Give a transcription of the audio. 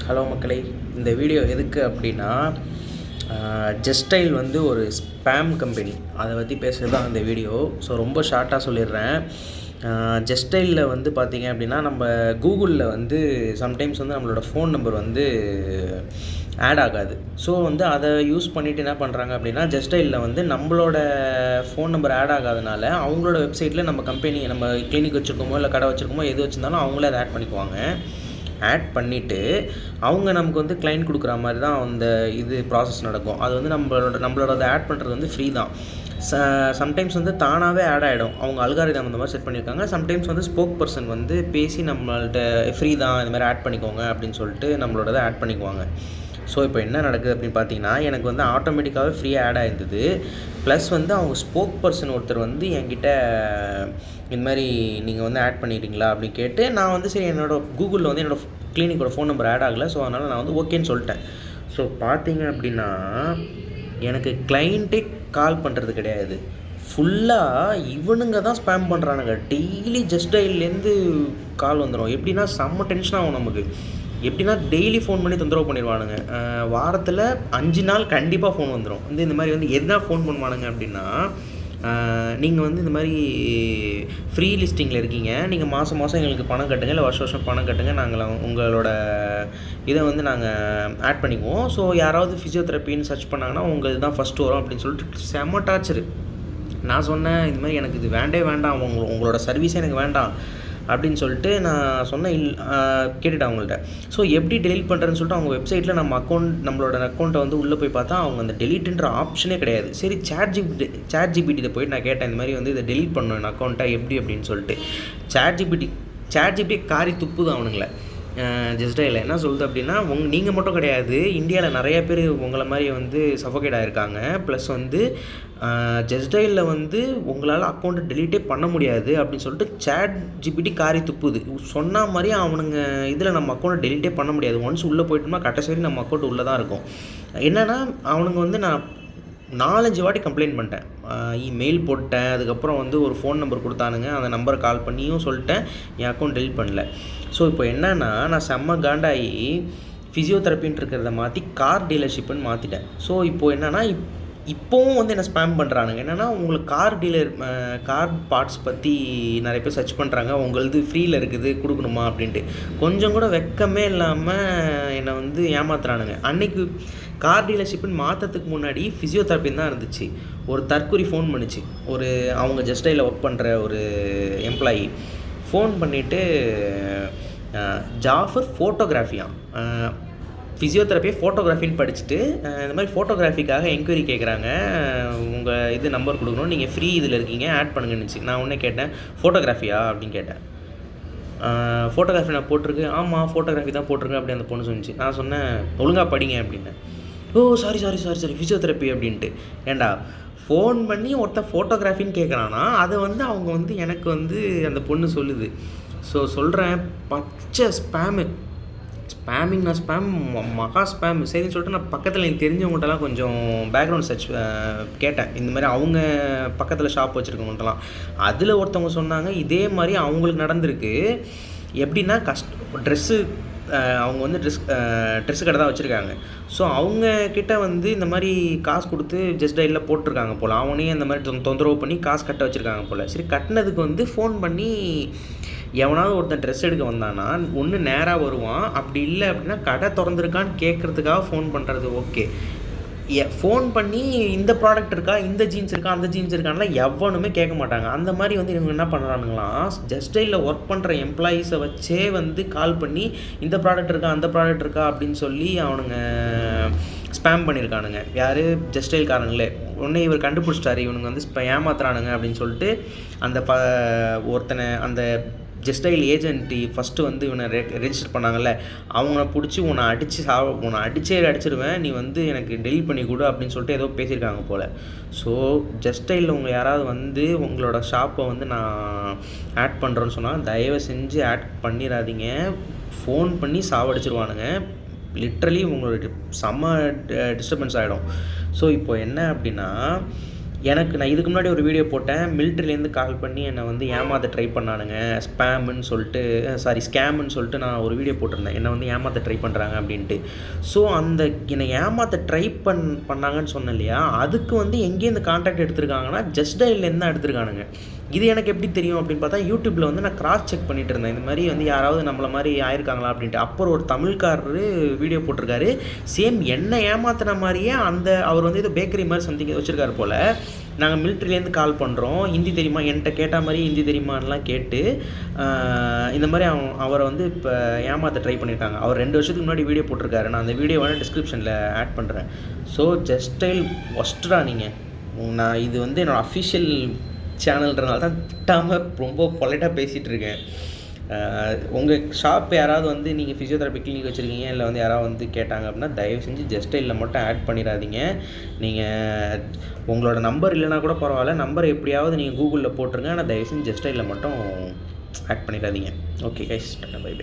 Hello மக்களே, இந்த video எதுக்கு அப்படின்னா ஜஸ்டைல் வந்து ஒரு ஸ்பேம் கம்பெனி, அதை பற்றி பேசுகிறது தான் இந்த வீடியோ. ஸோ ரொம்ப ஷார்ட்டாக சொல்லிடுறேன். ஜஸ்டைலில் வந்து பார்த்திங்க அப்படின்னா, நம்ம கூகுளில் வந்து சம்டைம்ஸ் வந்து நம்மளோட ஃபோன் நம்பர் வந்து ஆட் ஆகாது. ஸோ வந்து அதை யூஸ் பண்ணிவிட்டு என்ன பண்ணுறாங்க அப்படின்னா, ஜஸ்டைலில் வந்து நம்மளோட ஃபோன் நம்பர் ஆட் ஆகாதனால அவங்களோட வெப்சைட்டில் நம்ம கம்பெனி, நம்ம கிளினிக் வச்சுருக்கோமோ இல்லை கடை வச்சுருக்கோமோ எது வச்சுருந்தாலும் அவங்களே அதை ஆட் பண்ணிக்குவாங்க. ஆட் பண்ணிவிட்டு அவங்க நமக்கு வந்து கிளைண்ட் கொடுக்குற மாதிரி தான் அந்த இது ப்ராசஸ் நடக்கும். அது வந்து நம்மளோட அதை ஆட் பண்ணுறது வந்து ஃப்ரீ தான். சம்டைம்ஸ் வந்து தானாகவே ஆட் ஆகிடும். அவங்க அல்காரிதம் அந்த மாதிரி செட் பண்ணியிருக்காங்க. சம்டைம்ஸ் வந்து ஸ்போக் பர்சன் வந்து பேசி நம்மள்ட்ட ஃப்ரீ தான், இந்த மாதிரி ஆட் பண்ணிக்கோங்க அப்படின்னு சொல்லிட்டு நம்மளோட ஆட் பண்ணிக்குவாங்க. ஸோ இப்போ என்ன நடக்குது அப்படின்னு பார்த்தீங்கன்னா, எனக்கு வந்து ஆட்டோமேட்டிக்காகவே ஃப்ரீயாக ஆட் ஆகிருந்தது. ப்ளஸ் வந்து அவங்க ஸ்போக் பர்சன் ஒருத்தர் வந்து என்கிட்ட இந்த மாதிரி நீங்கள் வந்து ஆட் பண்ணிட்டீங்களா அப்படின்னு கேட்டு, நான் வந்து சரி என்னோடய கூகுளில் வந்து என்னோடய கிளினிக்கோட ஃபோன் நம்பர் ஆட் ஆகலை. ஸோ அதனால் நான் வந்து ஓகேன்னு சொல்லிட்டேன். ஸோ பார்த்தீங்க அப்படின்னா, எனக்கு கிளைண்ட்டே கால் பண்ணுறது கிடையாது. ஃபுல்லாக இவனுங்க தான் ஸ்பேம் பண்ணுறானுங்க. டெய்லி ஜஸ்டைல்லேருந்து கால் வந்துடும். எப்படின்னா செம்ம டென்ஷன் ஆகும் நமக்கு. எப்படின்னா டெய்லி ஃபோன் பண்ணி தொந்தரவு பண்ணிடுவானுங்க. வாரத்தில் 5 நாள் கண்டிப்பாக ஃபோன் வந்துடும். வந்து இந்த மாதிரி வந்து எதுனா ஃபோன் பண்ணுவானுங்க அப்படின்னா, நீங்கள் வந்து இந்த மாதிரி ஃப்ரீ லிஸ்டிங்கில் இருக்கீங்க, நீங்கள் மாதம் மாதம் எங்களுக்கு பணம் கட்டுங்க, இல்லை வருஷம் வருஷம் பணம் கட்டுங்க, நாங்கள் உங்களோட இதை வந்து நாங்கள் ஆட் பண்ணிக்குவோம். ஸோ யாராவது ஃபிசியோதெரப்பின்னு சர்ச் பண்ணாங்கன்னா உங்கள் இதுதான் ஃபஸ்ட்டு வரும் அப்படின்னு சொல்லிட்டு செம்ம டார்ச்சரு. நான் சொன்னேன், இது மாதிரி எனக்கு இது வேண்டாம், உங்களோட சர்வீஸே எனக்கு வேண்டாம் அப்படின்னு சொல்லிட்டு நான் சொன்னேன். கேட்டுட்டேன் அவங்கள்ட்ட. ஸோ எப்படி டெலீட் பண்ணுறேன்னு சொல்லிட்டு அவங்க வெப்சைட்டில் நம்மளோட அக்கௌண்ட்டை வந்து உள்ளே போய் பார்த்தா அவங்க அந்த டெலீட்டுன்ற ஆப்ஷனே கிடையாது. சரி சேட் ஜிபிடியில் போய்ட்டு நான் கேட்டேன், இந்த மாதிரி வந்து இதை டெலீட் பண்ணணும் என் அக்கௌண்ட்டை எப்படி அப்படின்னு சொல்லிட்டு. சேட் ஜிபிடி காரி துப்புது அவனுங்களை. ஜஸ்டைல் என்ன சொல்லுது அப்படின்னா, நீங்கள் மட்டும் கிடையாது, இந்தியாவில் நிறைய பேர் உங்களை மாதிரி வந்து சஃபோகேட் ஆகிருக்காங்க. ப்ளஸ் வந்து ஜஸ்டைலில் வந்து உங்களால் அக்கௌண்ட்டை டெலீட்டே பண்ண முடியாது அப்படின்னு சொல்லிட்டு சேட் ஜிபிடி காரி துப்புது. சொன்ன மாதிரி அவனுங்க இதில் நம்ம அக்கௌண்ட்டை டெலீட்டே பண்ண முடியாது. ஒன்ஸ் உள்ளே போயிட்டோம்னா கடைசி நம்ம அக்கௌண்ட் உள்ளே தான் இருக்கும். என்னென்னா அவனுங்க வந்து நான் 4-5 வாட்டி கம்ப்ளைண்ட் பண்ணிட்டேன், இமெயில் போட்டேன், அதுக்கப்புறம் வந்து ஒரு ஃபோன் நம்பர் கொடுத்தானுங்க, அந்த நம்பரை கால் பண்ணியும் சொல்லிட்டேன், என் அக்கௌண்ட் டெலிட் பண்ணல. ஸோ இப்போ என்னென்னா நான் செம்ம காண்டாகி ஃபிசியோதெரப்பின்னு இருக்கிறத மாற்றி கார் டீலர்ஷிப்புன்னு மாற்றிட்டேன். ஸோ இப்போது என்னென்னா இப்போவும் வந்து என்ன ஸ்பேம் பண்ணுறானுங்க. என்னென்னா உங்களுக்கு கார் பார்ட்ஸ் பற்றி நிறைய பேர் சர்ச் பண்ணுறாங்க, உங்களது ஃப்ரீயில் இருக்குது கொடுக்கணுமா அப்படின்ட்டு. கொஞ்சம் கூட வெக்கமே இல்லாமல் என்னை வந்து ஏமாத்துறானுங்க. அன்றைக்கி கார் டீலர்ஷிப்புன்னு மாற்றத்துக்கு முன்னாடி ஃபிசியோதெரப்பின்னு தான் இருந்துச்சு. ஒரு தற்கொலை ஃபோன் பண்ணிச்சு, ஒரு அவங்க ஜஸ்டைலில் ஒர்க் பண்ணுற ஒரு எம்ப்ளாயி ஃபோன் பண்ணிவிட்டு, ஜாஃபர் ஃபோட்டோகிராஃபியா, ஃபிசியோதெரப்பியை ஃபோட்டோகிராஃபின்னு படிச்சுட்டு இந்த மாதிரி ஃபோட்டோகிராஃபிக்காக என்கொயரி கேட்குறாங்க, உங்கள் இது நம்பர் கொடுக்கணும், நீங்கள் ஃப்ரீ இதில் இருக்கீங்க ஆட் பண்ணுங்கன்னுச்சு. நான் உடனே கேட்டேன், ஃபோட்டோகிராஃபியா அப்படின்னு கேட்டேன். ஃபோட்டோகிராஃபி நான் போட்டிருக்கு, ஆமாம் ஃபோட்டோகிராஃபி தான் போட்டிருக்கேன் அப்படி அந்த பொண்ணு சொன்னிச்சு. நான் சொன்னேன், ஒழுங்காக படிங்க அப்படின்னேன். ஓ சாரி ஃபிசியோதெரப்பி அப்படின்ட்டு. ஏண்டா ஃபோன் பண்ணி ஒருத்தன் ஃபோட்டோகிராஃபின்னு கேட்குறான்னா அதை வந்து அவங்க வந்து எனக்கு வந்து அந்த பொண்ணு சொல்லுது. ஸோ சொல்கிறேன், பச்சை ஸ்பேமிங், நான் ஸ்பேம் மகா ஸ்பேம். சரின்னு சொல்லிட்டு நான் பக்கத்தில் எனக்கு தெரிஞ்சவங்கள்ட்டலாம் கொஞ்சம் பேக்ரவுண்ட் சர்ச் கேட்டேன். இந்த மாதிரி அவங்க பக்கத்தில் ஷாப் வச்சுருக்கவங்கள்ட்டலாம். அதில் ஒருத்தவங்க சொன்னாங்க இதே மாதிரி அவங்களுக்கு நடந்திருக்கு. எப்படின்னா ட்ரெஸ்ஸு, அவங்க வந்து ட்ரெஸ்ஸு கடை தான் வச்சுருக்காங்க. ஸோ அவங்கக்கிட்ட வந்து இந்த மாதிரி காசு கொடுத்து ஜஸ்டைலில் போட்டிருக்காங்க போல். அவனையும் இந்த மாதிரி தொந்தரவு பண்ணி காசு கட்ட வச்சுருக்காங்க போல். சரி கட்டினதுக்கு வந்து ஃபோன் பண்ணி எவனாவது ஒருத்தன் ட்ரெஸ் எடுக்க வந்தானா ஒன்று நேராக வருவான், அப்படி இல்லை அப்படின்னா கடை திறந்துருக்கான்னு கேட்குறதுக்காக ஃபோன் பண்ணுறது ஓகே. ஃபோன் பண்ணி இந்த ப்ராடக்ட் இருக்கா, இந்த ஜீன்ஸ் இருக்கா, அந்த ஜீன்ஸ் இருக்கான்லாம் எவனுமே கேட்க மாட்டாங்க. அந்த மாதிரி வந்து இவங்க என்ன பண்ணுறானுங்களாம், ஜஸ்டைலில் ஒர்க் பண்ணுற எம்ப்ளாயீஸை வச்சே வந்து கால் பண்ணி இந்த ப்ராடக்ட் இருக்கா, அந்த ப்ராடக்ட் இருக்கா அப்படின்னு சொல்லி அவனுங்க ஸ்பேம் பண்ணியிருக்கானுங்க. யார், ஜஸ்டைல்காரங்களே. உடனே இவர் கண்டுபிடிச்சிட்டாரு, இவனுங்க வந்து ஏமாத்துறானுங்க அப்படின்னு சொல்லிட்டு அந்த ஒருத்தனை, அந்த ஜஸ்டைல் ஏஜென்ட்டு ஃபஸ்ட்டு வந்து இவனை ரெஜிஸ்டர் பண்ணாங்கல்ல, அவங்கள பிடிச்சி உன்னை அடிச்சிடுவேன், நீ வந்து எனக்கு டெலிட் பண்ணி கொடு அப்படின்னு சொல்லிட்டு ஏதோ பேசியிருக்காங்க போல். ஸோ ஜஸ்டைலில் உங்கள் யாராவது வந்து உங்களோட ஷாப்பை வந்து நான் ஆட் பண்ணுறேன்னு சொன்னால் தயவு செஞ்சு ஆட் பண்ணிடாதீங்க. ஃபோன் பண்ணி சாவடிச்சிருவானுங்க. லிட்ரலி உங்களோட செம்ம டிஸ்டர்பன்ஸ் ஆகிடும். ஸோ இப்போ என்ன அப்படின்னா, நான் இதுக்கு முன்னாடி ஒரு வீடியோ போட்டேன், மிலிட்ரிலேருந்து கால் பண்ணி என்னை வந்து ஏமாற்ற ட்ரை பண்ணானுங்க, ஸ்கேமுன்னு சொல்லிட்டு நான் ஒரு வீடியோ போட்டிருந்தேன், என்னை வந்து ஏமாற்ற ட்ரை பண்ணுறாங்க அப்படின்ட்டு. ஸோ அந்த என்னை ஏமாற்ற ட்ரை பண்ணாங்கன்னு சொன்னேன் இல்லையா, அதுக்கு வந்து எங்கேருந்து கான்டாக்ட் எடுத்திருக்காங்கன்னா ஜஸ்ட் டயல்லேருந்து தான் எடுத்திருக்கானுங்க. இது எனக்கு எப்படி தெரியும் அப்படின்னு பார்த்தா, யூடியூப்பில் வந்து நான் கிராஸ் செக் பண்ணிட்டு இருந்தேன், இந்த மாதிரி வந்து யாராவது நம்மளை மாதிரி ஆயிருக்காங்களா அப்படின்ட்டு. அப்புறம் ஒரு தமிழ்காரரு வீடியோ போட்டிருக்காரு, சேம் என்ன ஏமாத்தின மாதிரியே அவர் வந்து ஏதோ பேக்கரி மாதிரி சம்திங் வச்சுருக்காரு போல். நாங்கள் மிலிட்ரிலேருந்து கால் பண்ணுறோம், ஹிந்தி தெரியுமா, என்கிட்ட கேட்ட மாதிரி ஹிந்தி தெரியுமான்லாம் கேட்டு இந்த மாதிரி அவரை வந்து இப்போ ஏமாற்ற ட்ரை பண்ணியிருக்காங்க. அவர் 2 வருஷத்துக்கு முன்னாடி வீடியோ போட்டிருக்காரு, நான் அந்த வீடியோ வேணால் டிஸ்கிரிப்ஷனில் ஆட் பண்ணுறேன். ஸோ ஜஸ்ட் ஸ்டைல் ஒஸ்ட்ரா நீங்கள். நான் இது வந்து என்னோடய அஃபிஷியல் சேனல்ன்றனால தான் திட்டாமல் ரொம்ப பொலைட்டாக பேசிகிட்டு இருக்கேன். உங்கள் ஷாப் யாராவது வந்து நீங்கள் ஃபிசியோதெரப்பி கிளினிக் வச்சுருக்கீங்க, இல்லை வந்து யாராவது வந்து கேட்டாங்க அப்படின்னா தயவு செஞ்சு ஜஸ்ட் ஸ்டைலில் மட்டும் ஆட் பண்ணிடாதீங்க. நீங்கள் உங்களோட நம்பர் இல்லைனா கூட பரவாயில்ல, நம்பர் எப்படியாவது நீங்கள் கூகுளில் போட்டுருங்க, ஆனால் தயவு செஞ்சு ஜஸ்ட் ஸ்டைலில் மட்டும் ஆட் பண்ணிடாதீங்க. Okay guys, bye by.